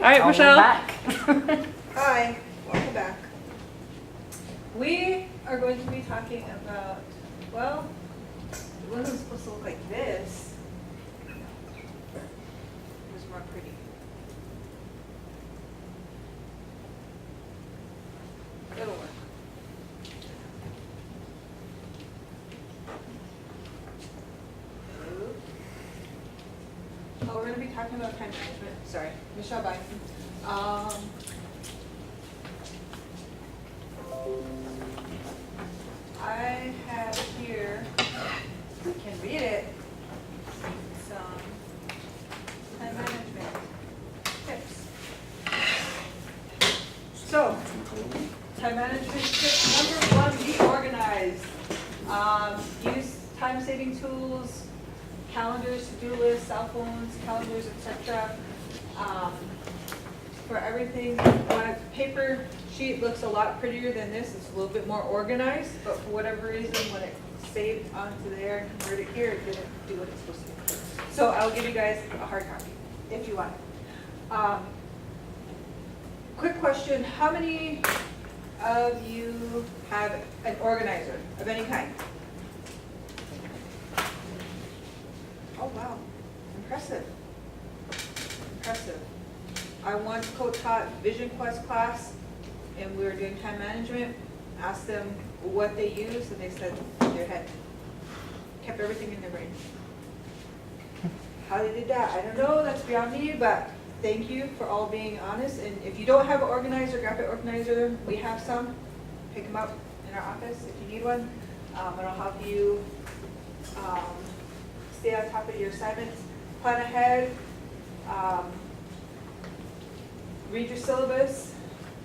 All right, Michelle. Back. Hi, welcome back. We are going to be talking about, well, it wasn't supposed to look like this. It was more pretty. It'll work. Oh, we're going to be talking about time management. Sorry, Michelle, bye. I have here, you can read it, some time management tips. So, time management tip number 1, be organized. Use time-saving tools, calendars, to-do lists, cell phones, calendars, etc. For everything, my paper sheet looks a lot prettier than this. It's a little bit more organized, but for whatever reason, when it saved onto there and converted here, it didn't do what it's supposed to do. So I'll give you guys a hard copy if you want it. Quick question, how many of you have an organizer of any kind? Oh wow, impressive, impressive. I once co-taught Vision Quest class, and we were doing time management. Asked them what they used, and they said their head. Kept everything in their brain. How they did that, I don't know, that's beyond me, but thank you for all being honest. And if you don't have an organizer, graphic organizer, we have some. Pick them up in our office if you need one. It'll help you stay on top of your assignments, plan ahead, read your syllabus,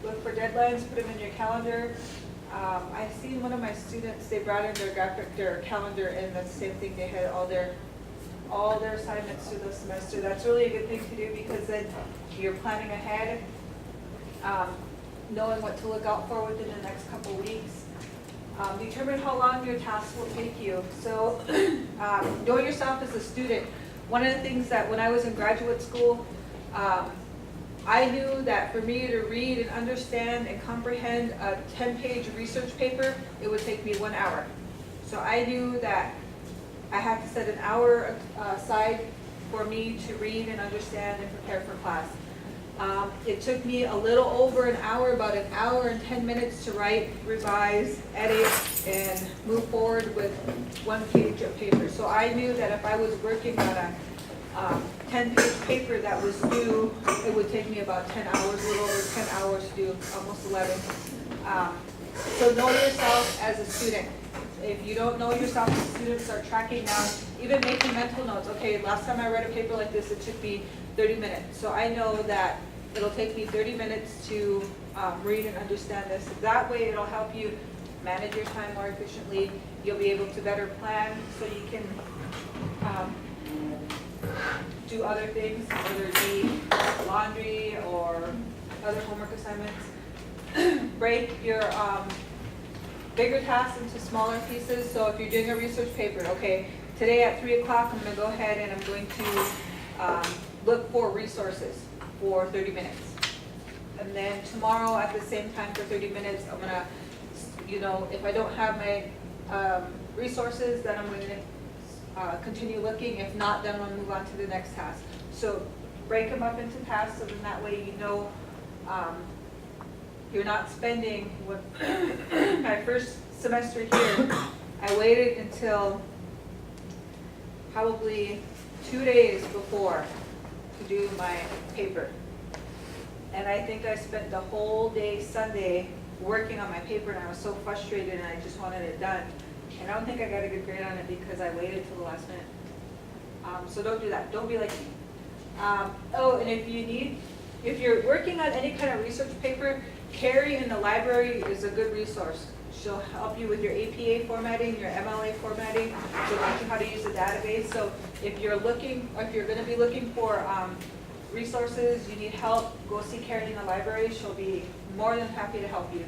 look for deadlines, put them in your calendar. I've seen one of my students, they brought in their calendar, and that's the same thing, they had all their assignments through the semester. That's really a good thing to do, because then you're planning ahead, knowing what to look out for within the next couple weeks. Determine how long your task will take you. So know yourself as a student. One of the things that when I was in graduate school, I knew that for me to read and understand and comprehend a 10-page research paper, it would take me 1 hour. So I knew that I had to set an hour aside for me to read and understand and prepare for class. It took me a little over an hour, about an hour and 10 minutes to write, revise, edit, and move forward with 1 page of paper. So I knew that if I was working on a 10-page paper that was due, it would take me about 10 hours, a little over 10 hours to do, almost 11. So know yourself as a student. If you don't know yourself as a student, start tracking down, even making mental notes. Okay, last time I read a paper like this, it took me 30 minutes. So I know that it'll take me 30 minutes to read and understand this. That way it'll help you manage your time more efficiently. You'll be able to better plan so you can do other things, whether it be laundry or other homework assignments. Break your bigger tasks into smaller pieces. So if you're doing a research paper, okay, today at 3 o'clock I'm going to go ahead and I'm going to look for resources for 30 minutes. And then tomorrow at the same time for 30 minutes, I'm going to, if I don't have my resources, then I'm going to continue looking. If not, then I'll move on to the next task. So break them up into tasks, so then that way you're not spending what my first semester here, I waited until probably 2 days before to do my paper. And I think I spent the whole day Sunday working on my paper, and I was so frustrated and I just wanted it done. And I don't think I got a good grade on it because I waited till the last minute. So don't do that. Don't be like me. Oh, and if you're working on any kind of research paper, Carrie in the library is a good resource. She'll help you with your APA formatting, your MLA formatting. She'll teach you how to use the database. So if you're going to be looking for resources, you need help, go see Carrie in the library. She'll be more than happy to help you.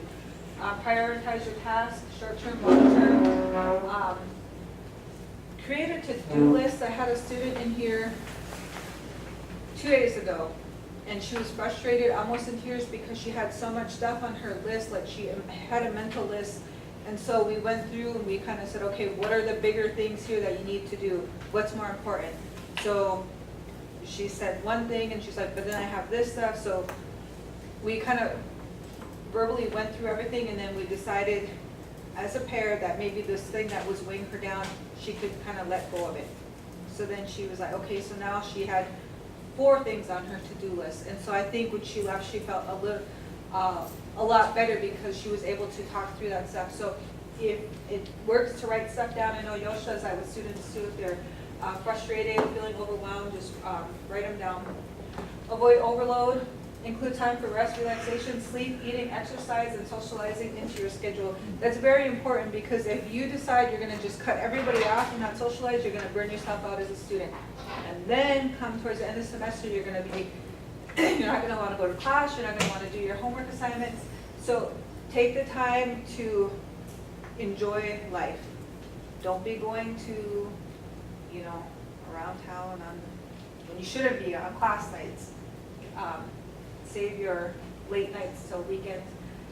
Prioritize your tasks, short-term, long-term. Create a to-do list. I had a student in here 2 days ago, and she was frustrated, almost in tears, because she had so much stuff on her list, like she had a mental list. And so we went through and we kind of said, okay, what are the bigger things here that you need to do? What's more important? So she said one thing, and she's like, but then I have this stuff. So we kind of verbally went through everything, and then we decided as a pair that maybe this thing that was weighing her down, she could kind of let go of it. So then she was like, okay, so now she had 4 things on her to-do list. And so I think when she left, she felt a lot better because she was able to talk through that stuff. So if it works to write stuff down, I know Yosh does that with students too. If they're frustrated, feeling overwhelmed, just write them down. Avoid overload. Include time for rest, relaxation, sleep, eating, exercise, and socializing into your schedule. That's very important because if you decide you're going to just cut everybody off and not socialize, you're going to burn yourself out as a student. And then come towards the end of the semester, you're going to be, you're not going to want to go to class, you're not going to want to do your homework assignments. So take the time to enjoy life. Don't be going to, around town when you shouldn't be on class nights. Save your late nights till weekends.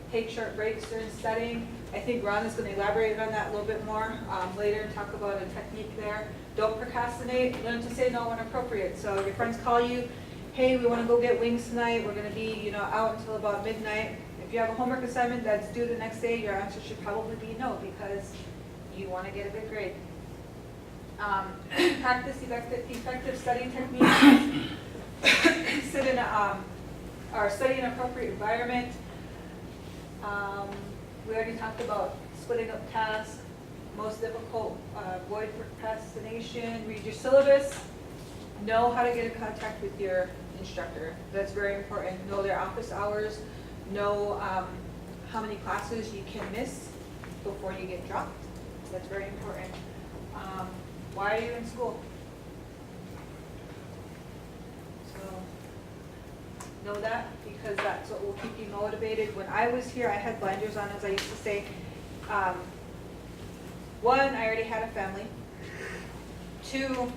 Take short breaks during studying. I think Ron is going to elaborate on that a little bit more later and talk about a technique there. Don't procrastinate. Learn to say no when appropriate. So your friends call you, hey, we want to go get wings tonight. We're going to be out until about midnight. If you have a homework assignment that's due the next day, your answer should probably be no because you want to get a good grade. Practice effective studying techniques. Sit in or study in an appropriate environment. We already talked about splitting up tasks. Most difficult, avoid procrastination. Read your syllabus. Know how to get in contact with your instructor. That's very important. Know their office hours. Know how many classes you can miss before you get dropped. That's very important. Why are you in school? Know that because that's what will keep you motivated. When I was here, I had blinders on, as I used to say. One, I already had a family. 2,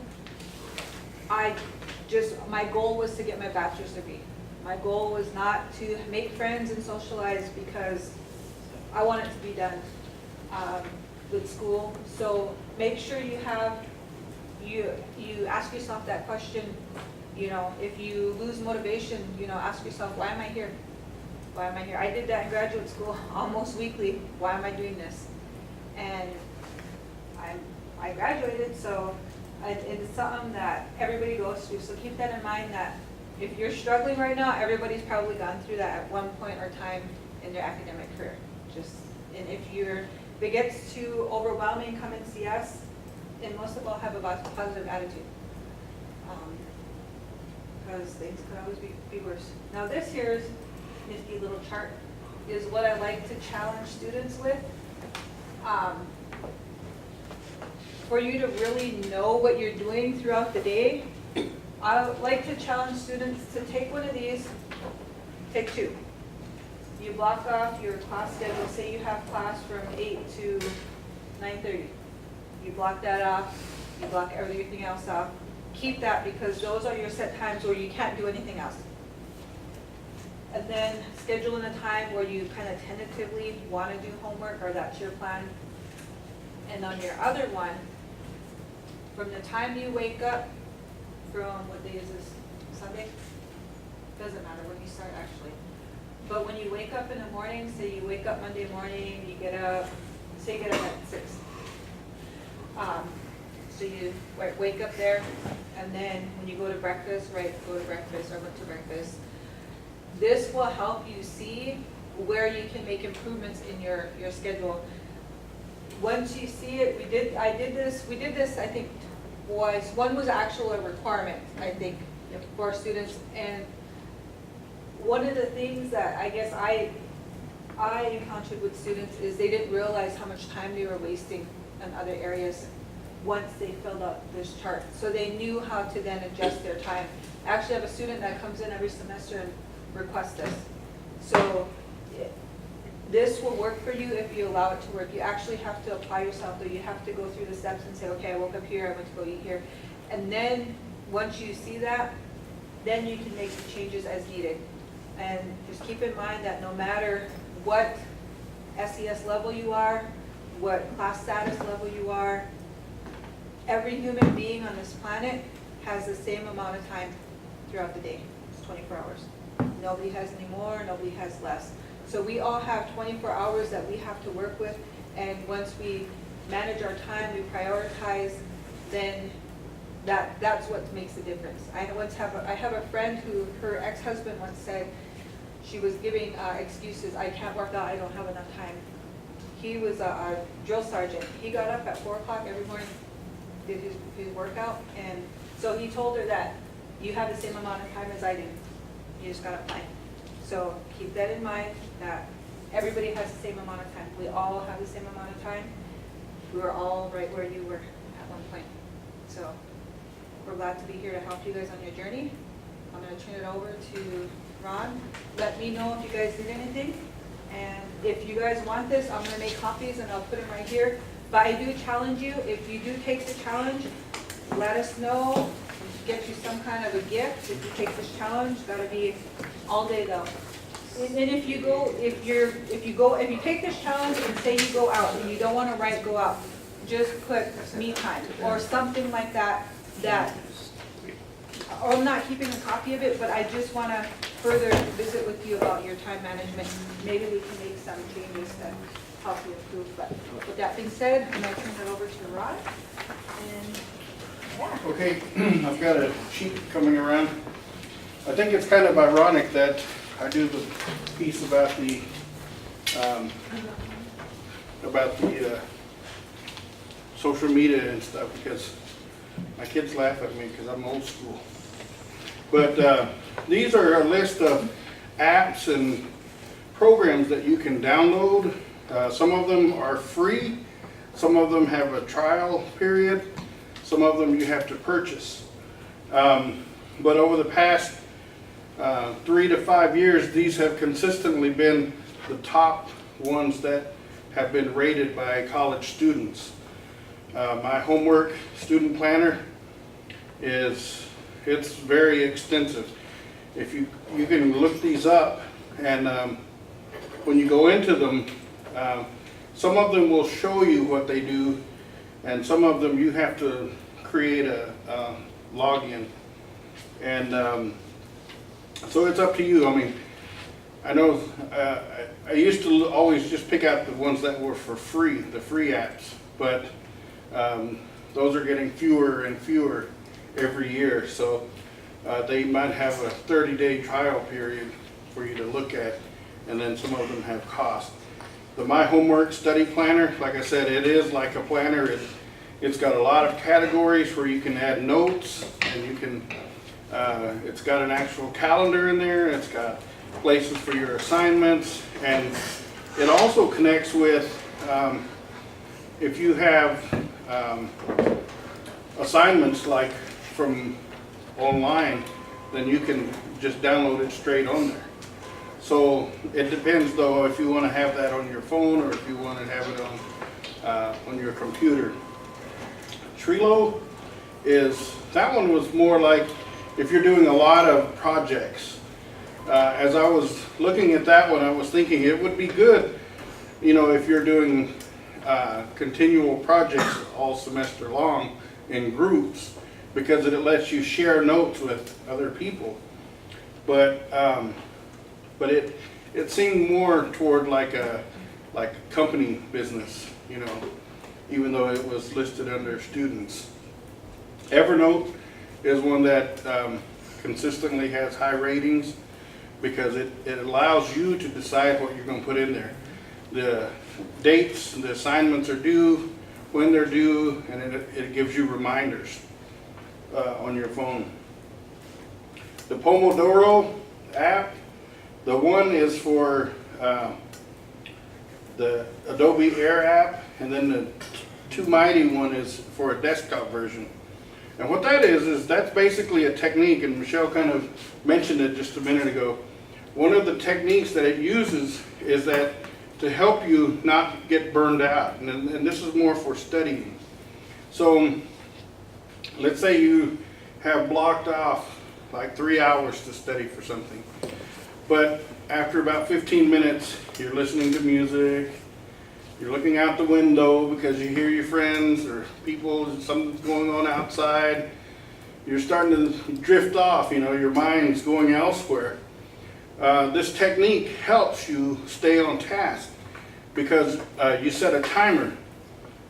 my goal was to get my bachelor's degree. My goal was not to make friends and socialize because I want it to be done with school. So make sure you ask yourself that question. If you lose motivation, ask yourself, why am I here? Why am I here? I did that in graduate school almost weekly. Why am I doing this? And I graduated, so it's something that everybody goes through. So keep that in mind that if you're struggling right now, everybody's probably gone through that at one point or time in their academic career. And if it gets too overwhelming, come and see us. And most of all, have a positive attitude. Because things could always be worse. Now this here's nifty little chart is what I like to challenge students with. For you to really know what you're doing throughout the day, I would like to challenge students to take one of these, take 2. You block off your class schedule. Say you have class from 8 to 9:30. You block that off, you block everything else off. Keep that because those are your set times where you can't do anything else. And then schedule in a time where you kind of tentatively want to do homework or that's your plan. And on your other one, from the time you wake up, from what day is this? Sunday? Doesn't matter when you start actually. But when you wake up in the morning, say you wake up Monday morning, you get up, say you get up at 6. So you wake up there, and then when you go to breakfast, go to breakfast or went to breakfast. This will help you see where you can make improvements in your schedule. Once you see it, we did this I think twice. One was actual a requirement, I think, for students. And one of the things that I guess I encountered with students is they didn't realize how much time they were wasting in other areas once they filled out this chart. So they knew how to then adjust their time. I actually have a student that comes in every semester and requests this. So this will work for you if you allow it to work. You actually have to apply yourself, though. You have to go through the steps and say, okay, I woke up here, I went to go eat here. And then once you see that, then you can make the changes as needed. And just keep in mind that no matter what SES level you are, what class status level you are, every human being on this planet has the same amount of time throughout the day. It's 24 hours. Nobody has any more, nobody has less. So we all have 24 hours that we have to work with, and once we manage our time, we prioritize, then that's what makes the difference. I have a friend who, her ex-husband once said, she was giving excuses, I can't work out, I don't have enough time. He was a drill sergeant. He got up at 4 o'clock every morning, did his workout, and so he told her that you have the same amount of time as I do. You just gotta plan. So keep that in mind, that everybody has the same amount of time. We all have the same amount of time. We were all right where you were at one point. So we're glad to be here to help you guys on your journey. I'm gonna turn it over to Ron. Let me know if you guys need anything. And if you guys want this, I'm gonna make copies and I'll put them right here. But I do challenge you, if you do take the challenge, let us know. Get you some kind of a gift if you take this challenge. Gotta be all day though. And if you take this challenge and say you go out and you don't want to write go out, just put me time or something like that. Or I'm not keeping a copy of it, but I just want to further visit with you about your time management. Maybe we can make some changes that help you improve. But with that being said, I'm going to turn it over to Rod. And yeah. Okay, I've got a sheet coming around. I think it's kind of ironic that I do the piece about the social media and stuff, because my kids laugh at me because I'm old school. But these are a list of apps and programs that you can download. Some of them are free, some of them have a trial period, some of them you have to purchase. But over the past 3 to 5 years, these have consistently been the top ones that have been rated by college students. My homework student planner it's very extensive. If you can look these up, and when you go into them, some of them will show you what they do, and some of them you have to create a login. And so it's up to you. I mean, I know I used to always just pick out the ones that were for free, the free apps, but those are getting fewer and fewer every year. So they might have a 30-day trial period for you to look at, and then some of them have cost. The My Homework Study Planner, like I said, it is like a planner. It's got a lot of categories where you can add notes, and you can it's got an actual calendar in there. It's got places for your assignments, and it also connects with if you have assignments like from online, then you can just download it straight on there. So it depends though if you want to have that on your phone or if you want to have it on your computer. Trello that one was more like if you're doing a lot of projects. As I was looking at that one, I was thinking it would be good, you know, if you're doing continual projects all semester long in groups, because it lets you share notes with other people. But it seemed more toward like a company business, you know, even though it was listed under students. Evernote is one that consistently has high ratings because it allows you to decide what you're going to put in there. The dates, the assignments are due, when they're due, and it gives you reminders on your phone. The Pomodoro app, the one is for the Adobe Air app, and then the Too Mighty one is for a desktop version. And what that is that's basically a technique, and Michelle kind of mentioned it just a minute ago. One of the techniques that it uses is that to help you not get burned out, and this is more for studying. So let's say you have blocked off like 3 hours to study for something. But after about 15 minutes, you're listening to music, you're looking out the window because you hear your friends or people, something's going on outside. You're starting to drift off, you know, your mind's going elsewhere. This technique helps you stay on task because you set a timer.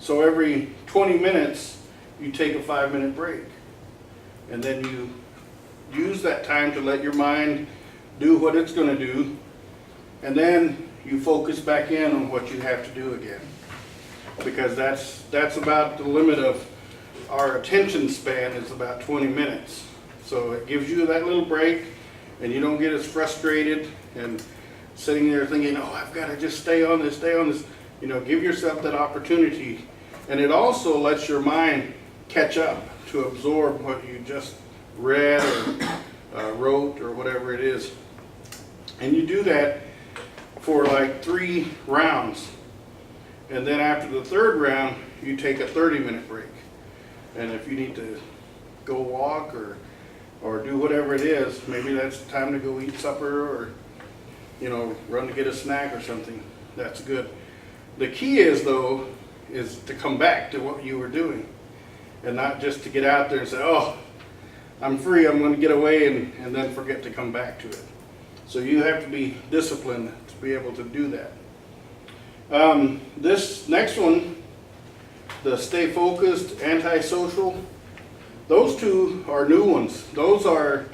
So every 20 minutes, you take a 5-minute break. And then you use that time to let your mind do what it's going to do. And then you focus back in on what you have to do again. Because that's about the limit of our attention span is about 20 minutes. So it gives you that little break and you don't get as frustrated and sitting there thinking, oh, I've got to just stay on this. You know, give yourself that opportunity. And it also lets your mind catch up to absorb what you just read or wrote or whatever it is. And you do that for like 3 rounds. And then after the 3rd round, you take a 30-minute break. And if you need to go walk or do whatever it is, maybe that's time to go eat supper or, you know, run to get a snack or something. That's good. The key is, though, is to come back to what you were doing and not just to get out there and say, oh, I'm free, I'm going to get away and then forget to come back to it. So you have to be disciplined to be able to do that. This next one, the stay focused, antisocial, those two are new ones. Those are,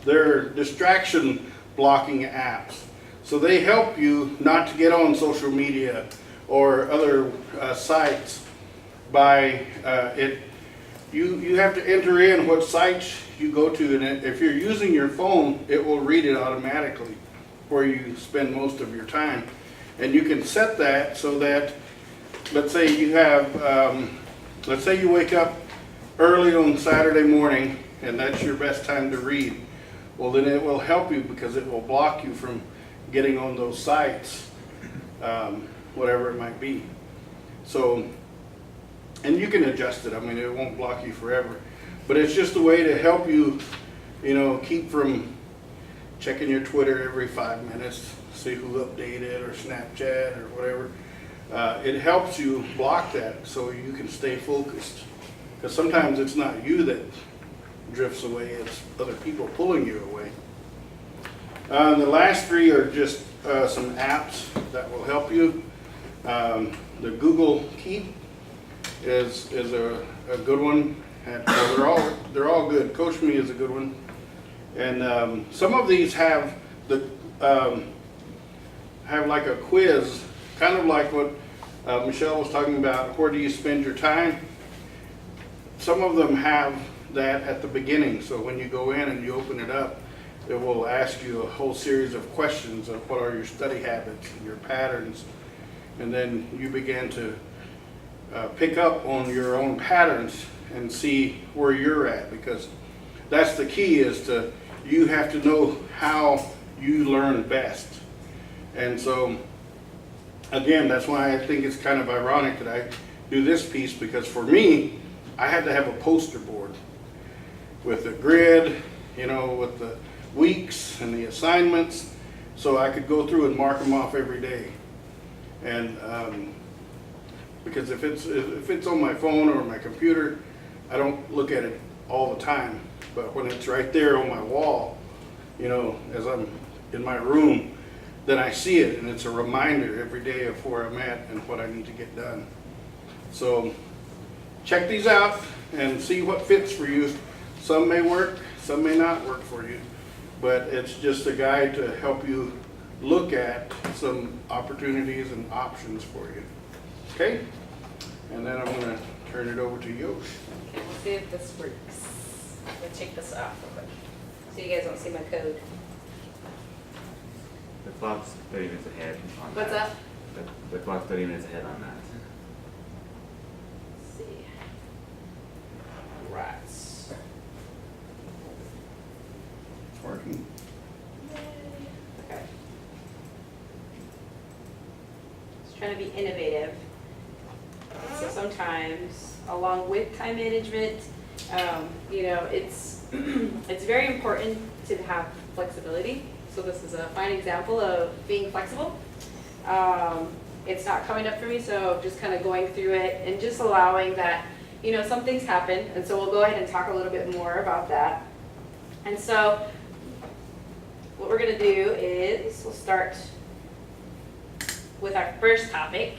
they're distraction blocking apps. So they help you not to get on social media or other sites by you have to enter in what sites you go to, and if you're using your phone, it will read it automatically where you spend most of your time. And you can set that so that, let's say you have, let's say you wake up early on Saturday morning and that's your best time to read. Well, then it will help you because it will block you from getting on those sites, whatever it might be. So, and you can adjust it. I mean, it won't block you forever. But it's just a way to help you, you know, keep from checking your Twitter every 5 minutes, see who updated, or Snapchat, or whatever. It helps you block that so you can stay focused. Because sometimes it's not you that drifts away, it's other people pulling you away. The last 3 are just some apps that will help you. The Google Keep is a good one. And, well, they're all good. Coach Me is a good one. And some of these have like a quiz, kind of like what Michelle was talking about. Where do you spend your time? Some of them have that at the beginning. So when you go in and you open it up, it will ask you a whole series of questions of what are your study habits and your patterns. And then you begin to pick up on your own patterns and see where you're at, because that's the key, is to, you have to know how you learn best. And so, again, that's why I think it's kind of ironic that I do this piece, because for me, I had to have a poster board with a grid, you know, with the weeks and the assignments, so I could go through and mark them off every day. And because if it's on my phone or my computer, I don't look at it all the time. But when it's right there on my wall, you know, as I'm in my room, then I see it, and it's a reminder every day of where I'm at and what I need to get done. So check these out and see what fits for you. Some may work, some may not work for you, but it's just a guide to help you look at some opportunities and options for you. Okay? And then I'm going to turn it over to Yosh. Okay, we'll see if this works. I'm going to take this off real quick so you guys don't see my code. The clock's 30 minutes ahead on What's that. up? The clock's 30 minutes ahead on that. Let's see. Right. It's working. Okay. Just trying to be innovative. So sometimes, along with time management, You know, it's, it's very important to have flexibility. So this is a fine example of being flexible. It's not coming up for me, so just kind of going through it and just allowing that, you know, some things happen. And so we'll go ahead and talk a little bit more about that. And so what we're gonna do is we'll start with our first topic.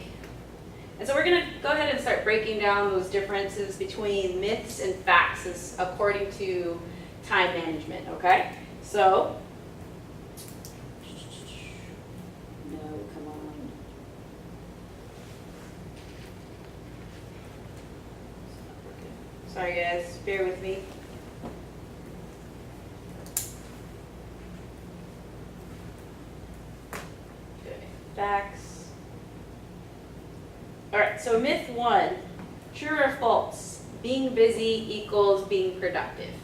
And so we're gonna go ahead and start breaking down those differences between myths and facts as according to time management, okay? So, no, come on. Sorry guys, bear with me. Okay, facts. All right, so myth 1, true or false? Being busy equals being productive.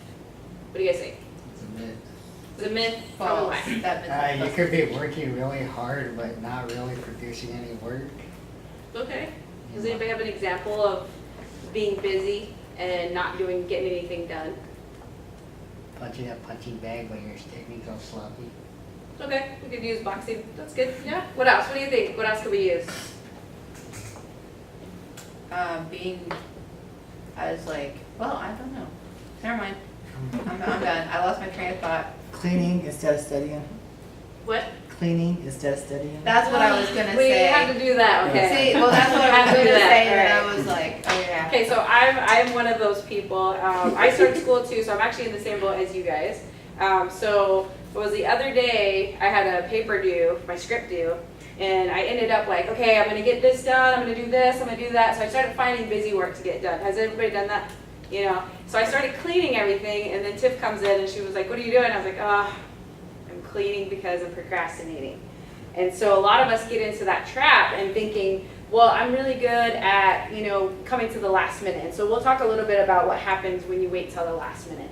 What do you guys think? It's a myth. It's a myth. False. Probably. That You myth. could be working really hard, but not really producing any work. Okay. Does anybody have an example of being busy and not getting anything done? Punching a punching bag, but your technique's all sloppy. Okay, we could use boxing. That's good. Yeah. What else? What do you think? What else could we use? Being, I was like, well, I don't know. Never mind. I'm done. I lost my train of thought. Cleaning instead of studying. What? Cleaning instead of studying. That's what I was gonna We say. have to do that. Okay. See, well, that's what I Have was to gonna do that, say, and alright. I was like, oh yeah. Okay, so I'm one of those people. I started school too, so I'm actually in the same boat as you guys. So it was the other day, I had a paper due, my script due, and I ended up like, okay, I'm gonna get this done, I'm gonna do this, I'm gonna do that. So I started finding busy work to get done. Has everybody done that? You know? So I started cleaning everything, and then Tiff comes in and she was like, what are you doing? I was like, I'm cleaning because I'm procrastinating. And so a lot of us get into that trap and thinking, well, I'm really good at, you know, coming to the last minute. And so we'll talk a little bit about what happens when you wait till the last minute.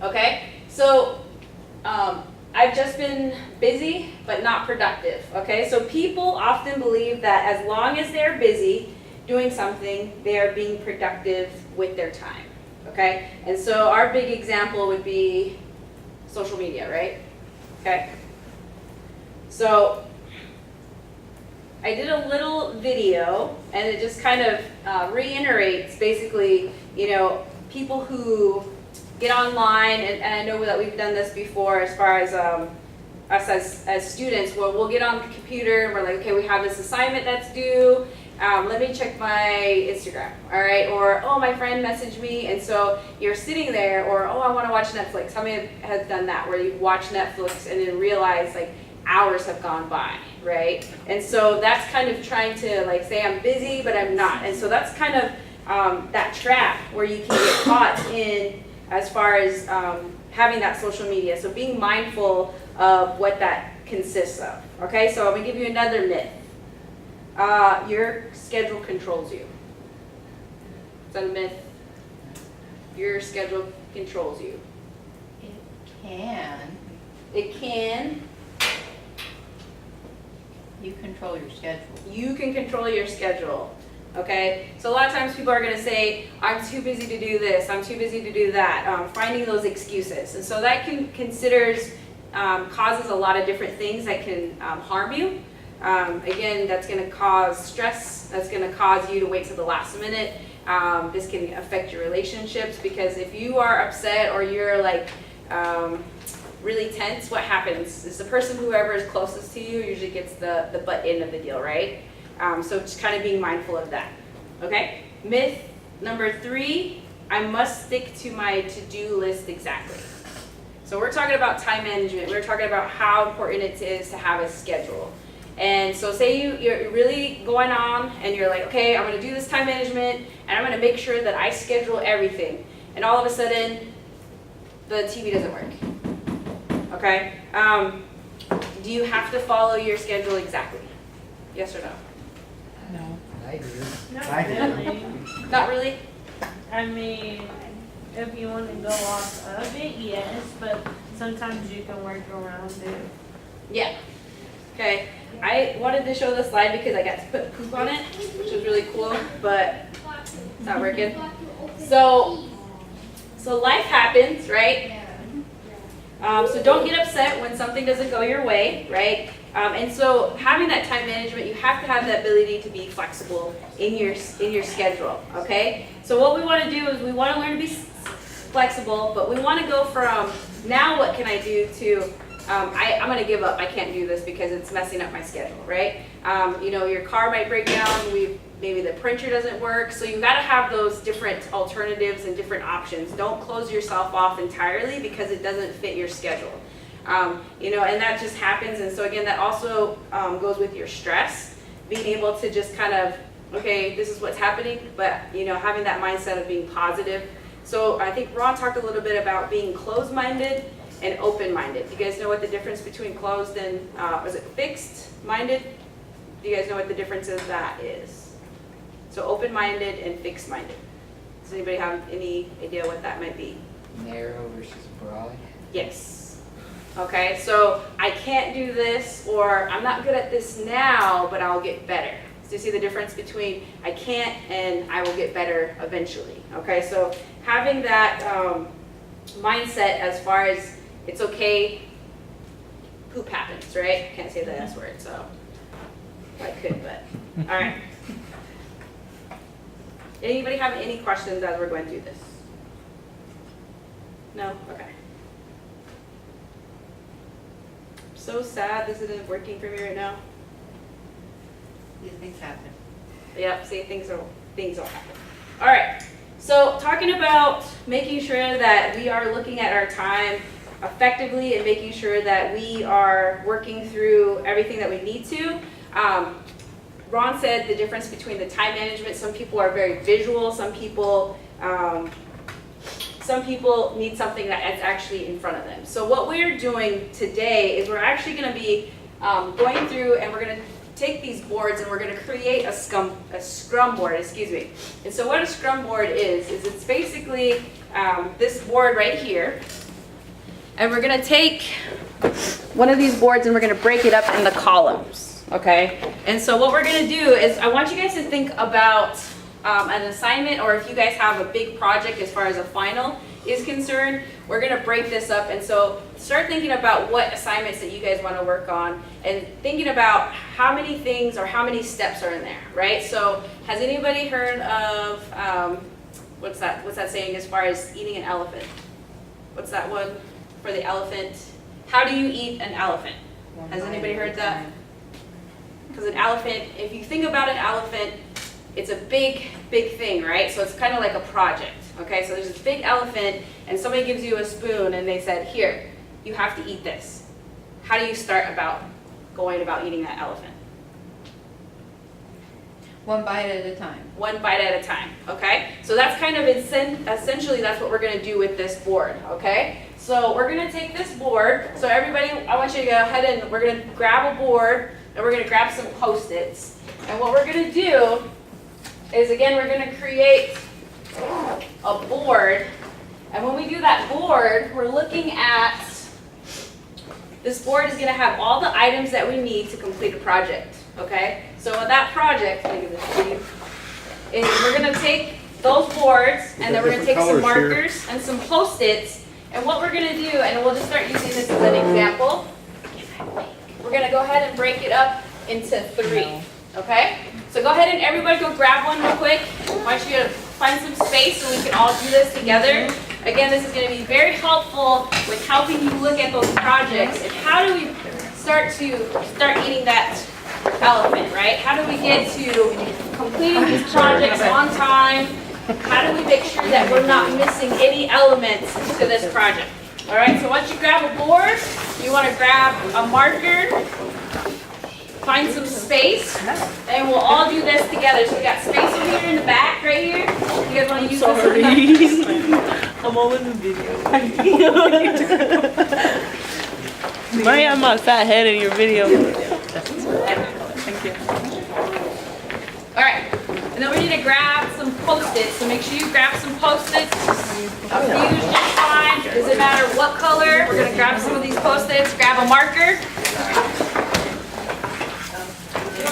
Okay, so I've just been busy but not productive. Okay, so people often believe that as long as they're busy doing something, they're being productive with their time. Okay, and so our big example would be social media, right? Okay, so I did a little video, and it just kind of reiterates basically, you know, people who get online, and I know that we've done this before as far as us as students, where we'll get on the computer and we're like, okay, we have this assignment that's due, let me check my Instagram, all right? Or, oh, my friend messaged me, and so you're sitting there, or, oh, I want to watch Netflix. How many have done that, where you watch Netflix and then realize, like, hours have gone by, right? And so that's kind of trying to like say I'm busy, but I'm not. And so that's kind of that trap where you can get caught in as far as having that social media. So being mindful of what that consists of. Okay, so I'm gonna give you another myth. Your schedule controls you. Is that a myth? Your schedule controls you. It can. It can. You control your schedule. You can control your schedule, okay? So a lot of times people are gonna say, I'm too busy to do this, I'm too busy to do that, finding those excuses. And so that causes a lot of different things that can harm you. Again, that's gonna cause stress, that's gonna cause you to wait till the last minute. This can affect your relationships, because if you are upset or you're like, really tense, what happens is the person, whoever is closest to you, usually gets the butt end of the deal, right? So just kind of being mindful of that, okay? Myth number 3, I must stick to my to-do list exactly. So we're talking about time management. We're talking about how important it is to have a schedule. And so say you're really going on and you're like, okay, I'm gonna do this time management and I'm gonna make sure that I schedule everything. And all of a sudden, the TV doesn't work. Okay, do you have to follow your schedule exactly? Yes or no? No. I do. Not I do. really. Not really? I mean, if you want to go off of it, yes, but sometimes you can work around it. Yeah. Okay, I wanted to show this slide because I got to put poop on it, which was really cool, but it's not working. So So life happens, right? So don't get upset when something doesn't go your way, right? And so having that time management, you have to have the ability to be flexible in your schedule, okay? So what we want to do is we want to learn to be flexible, but we want to go from now what can I do to I'm going to give up, I can't do this because it's messing up my schedule, right? You know, your car might break down, maybe the printer doesn't work, so you've got to have those different alternatives and different options. Don't close yourself off entirely because it doesn't fit your schedule. You know, and that just happens, and so again, that also goes with your stress, being able to just kind of, okay, this is what's happening, but you know, having that mindset of being positive. So I think Ron talked a little bit about being closed-minded and open-minded. Do you guys know what the difference between closed and, was it fixed-minded? Do you guys know what the difference of that is? So open-minded and fixed-minded. Does anybody have any idea what that might be? Narrow versus broad. Yes. Okay, so I can't do this, or I'm not good at this now, but I'll get better. So you see the difference between I can't and I will get better eventually. Okay, so having that mindset as far as it's okay, poop happens, right? Can't say the S word, so I could, but all right. Anybody have any questions as we're going through this? No? Okay. So sad this isn't working for me right now. These things happen. Yep, see, things will happen. All right, so talking about making sure that we are looking at our time effectively and making sure that we are working through everything that we need to. Ron said the difference between the time management. Some people are very visual. Some people need something that is actually in front of them. So what we're doing today is we're actually going to be going through and we're going to take these boards and we're going to create a Scrum Board, excuse me. And so what a Scrum Board is it's basically this board right here. And we're going to take one of these boards and we're going to break it up into columns, okay? And so what we're going to do is I want you guys to think about an assignment, or if you guys have a big project as far as a final is concerned, we're going to break this up. And so start thinking about what assignments that you guys want to work on and thinking about how many things or how many steps are in there, right? So has anybody heard of, what's that saying as far as eating an elephant? What's that one for the elephant? How do you eat an elephant? Has anybody heard that? Because an elephant, if you think about an elephant, it's a big thing, right? So it's kind of like a project, okay? So there's this big elephant and somebody gives you a spoon and they said, here, you have to eat this. How do you start going about eating that elephant? One bite at a time. One bite at a time, okay? So that's kind of essentially that's what we're gonna do with this board, okay? So we're gonna take this board, so everybody, I want you to go ahead and we're gonna grab a board and we're gonna grab some Post-its. And what we're gonna do is, again, we're gonna create a board. And when we do that board, we're looking at, this board is gonna have all the items that we need to complete a project, okay? So with that project, let me give this to you, is we're gonna take those boards and then we're gonna take some markers and some Post-its. And what we're gonna do, and we'll just start using this as an example, we're gonna go ahead and break it up into 3, okay? So go ahead and everybody go grab one real quick. I want you to find some space so we can all do this together. Again, this is gonna be very helpful with helping you look at those projects and how do we start eating that elephant, right? How do we get to completing these projects on time? How do we make sure that we're not missing any elements to this project? All right, so once you grab a board, you want to grab a marker, find some space, and we'll all do this together. So we got space over here in the back, right here. You guys want to use this? I'm all in the video. Maya, I'm a fat head in your video. Thank you. All right, and then we need to grab some Post-its. So make sure you grab some Post-its. A few is just fine. Doesn't matter what color. We're gonna grab some of these Post-its. Grab a marker.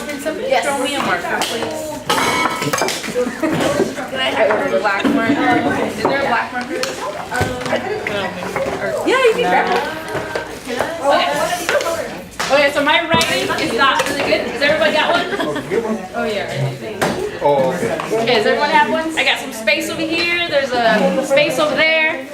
Can somebody Yes. throw me a marker, please? Can I have a black marker? Is there a black marker? Yeah, you can grab one. Okay. Okay, so my writing is not really good. Has everybody got one? Oh, yeah. Oh, okay. Okay, does everyone have one? I got some space over here. There's a space over there.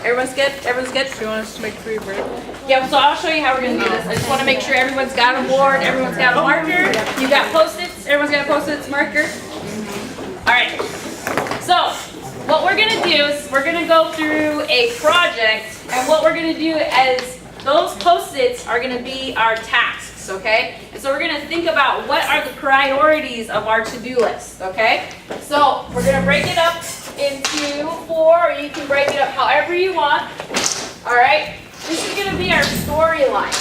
Everyone's good? Everyone's good? Do you want us to make 3 break? Yeah, so I'll show you how we're gonna do this. I just wanna make sure everyone's got a board, everyone's got a marker. You got Post-its, everyone's got a Post-its, marker. Alright, so what we're gonna do is we're gonna go through a project, and what we're gonna do is those Post-its are gonna be our tasks, okay? And so we're gonna think about what are the priorities of our to-do list, okay? So we're gonna break it up into 4, or you can break it up however you want. Alright, this is gonna be our storyline.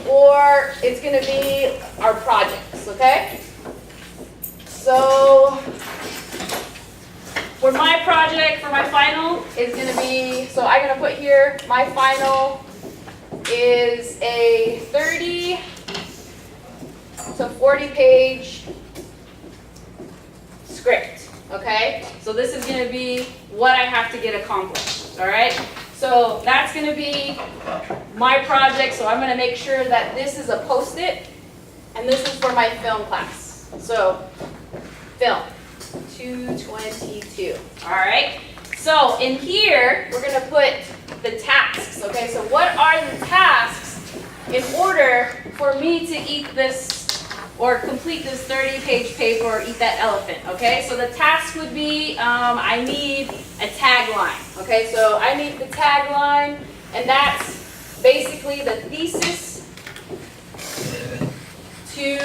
Or it's gonna be our projects, okay? So for my project, for my final, is gonna be, so I'm gonna put here, my final is a 30 to 40 page script, okay? So this is gonna be what I have to get accomplished, all right? So that's gonna be my project, so I'm gonna make sure that this is a Post-it, and this is for my film class. So, film, 222, all right? So in here, we're gonna put the tasks, okay? So what are the tasks in order for me to eat this or complete this 30-page paper or eat that elephant, okay? So the task would be, I need a tagline, okay? So I need the tagline, and that's basically the thesis to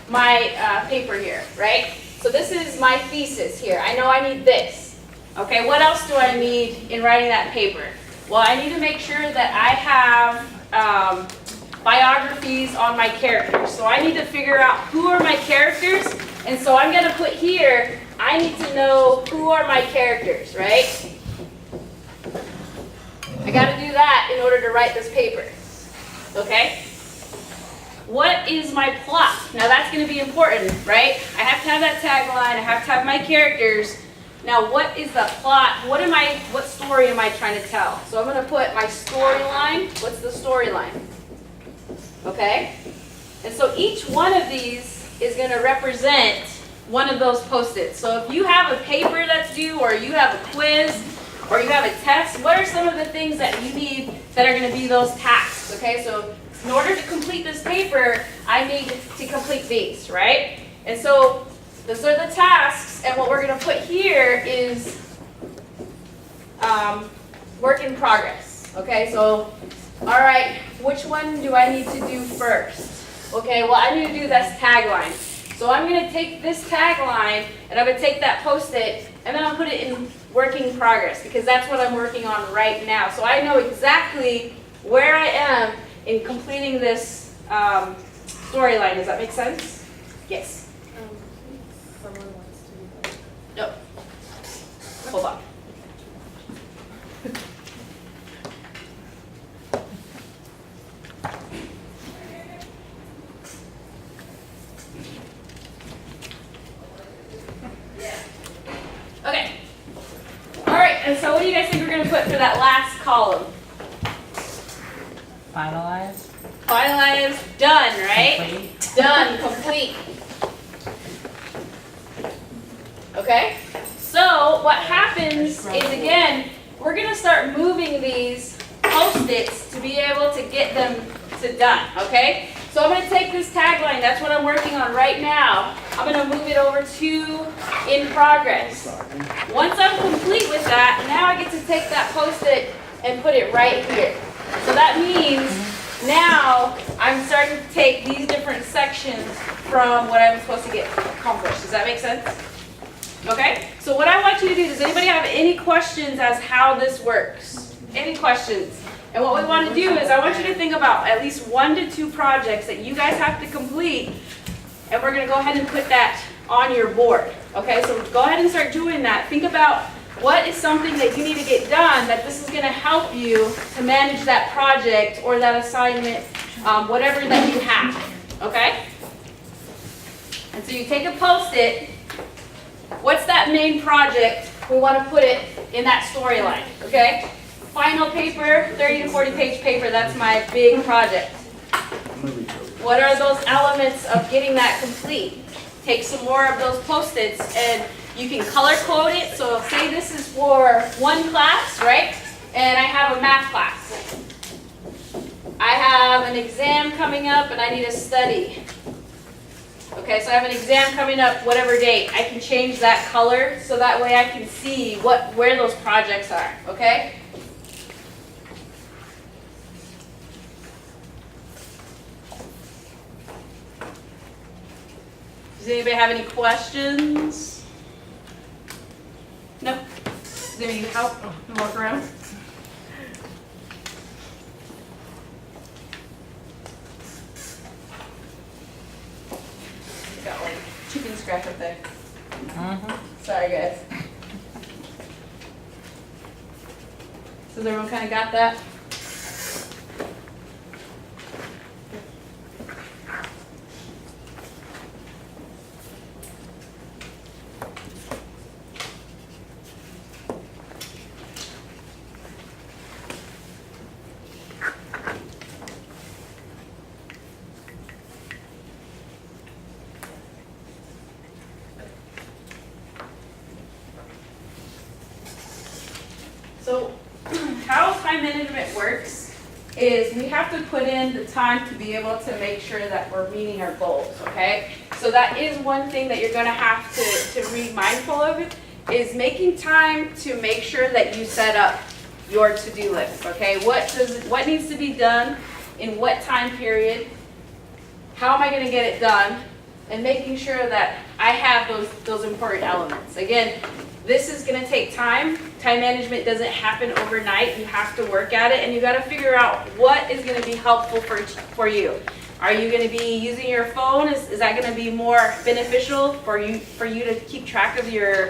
my paper here, right? So this is my thesis here. I know I need this, okay? What else do I need in writing that paper? Well, I need to make sure that I have biographies on my characters. So I need to figure out who are my characters, and so I'm gonna put here, I need to know who are my characters, right? I gotta do that in order to write this paper, okay? What is my plot? Now that's gonna be important, right? I have to have that tagline, I have to have my characters. Now what is the plot? What story am I trying to tell? So I'm gonna put my storyline. What's the storyline? Okay? And so each one of these is going to represent one of those Post-its. So if you have a paper that's due, or you have a quiz, or you have a test, what are some of the things that you need that are going to be those tasks? Okay, so in order to complete this paper, I need to complete these, right? And so those are the tasks, and what we're going to put here is work in progress. Okay, so all right, which one do I need to do first? Okay, well I need to do this tagline. So I'm going to take this tagline, and I'm going to take that Post-it, and then I'll put it in working progress, because that's what I'm working on right now. So I know exactly where I am in completing this storyline. Does that make sense? Yes. Someone wants to do that. No. Hold on. Okay. All right, and so what do you guys think we're going to put for that last column? Finalized. Finalized, done, right? Complete. Done, complete. Okay? So what happens is, again, we're going to start moving these Post-its to be able to get them to done, okay? So I'm going to take this tagline, that's what I'm working on right now. I'm going to move it over to in progress. Once I'm complete with that, now I get to take that Post-it and put it right here. So that means now I'm starting to take these different sections from what I'm supposed to get accomplished. Does that make sense? Okay? So what I want you to do, does anybody have any questions as how this works? Any questions? And what we want to do is I want you to think about at least 1 to 2 projects that you guys have to complete, and we're going to go ahead and put that on your board. Okay, so go ahead and start doing that. Think about what is something that you need to get done that this is going to help you to manage that project or that assignment whatever that you have, okay? And so you take a Post-it, what's that main project we want to put it in that storyline, okay? Final paper, 30 to 40 page paper, that's my big project. What are those elements of getting that complete? Take some more of those Post-its and you can color code it. So say this is for one class, right? And I have a math class. I have an exam coming up and I need a study. Okay, so I have an exam coming up, whatever date. I can change that color so that way I can see where those projects are, okay? Does anybody have any questions? No? Does anybody need help? Walk around? Got like chicken scratch up there. Sorry guys. So has everyone kind of got that? So how time management works is we have to put in the time to be able to make sure that we're meeting our goals, okay? So that is one thing that you're gonna have to be mindful of, is making time to make sure that you set up your to-do list, okay? What needs to be done in what time period? How am I gonna get it done? And making sure that I have those important elements. Again, this is gonna take time. Time management doesn't happen overnight. You have to work at it and you gotta figure out what is gonna be helpful for you. Are you gonna be using your phone? Is that gonna be more beneficial for you to keep track of your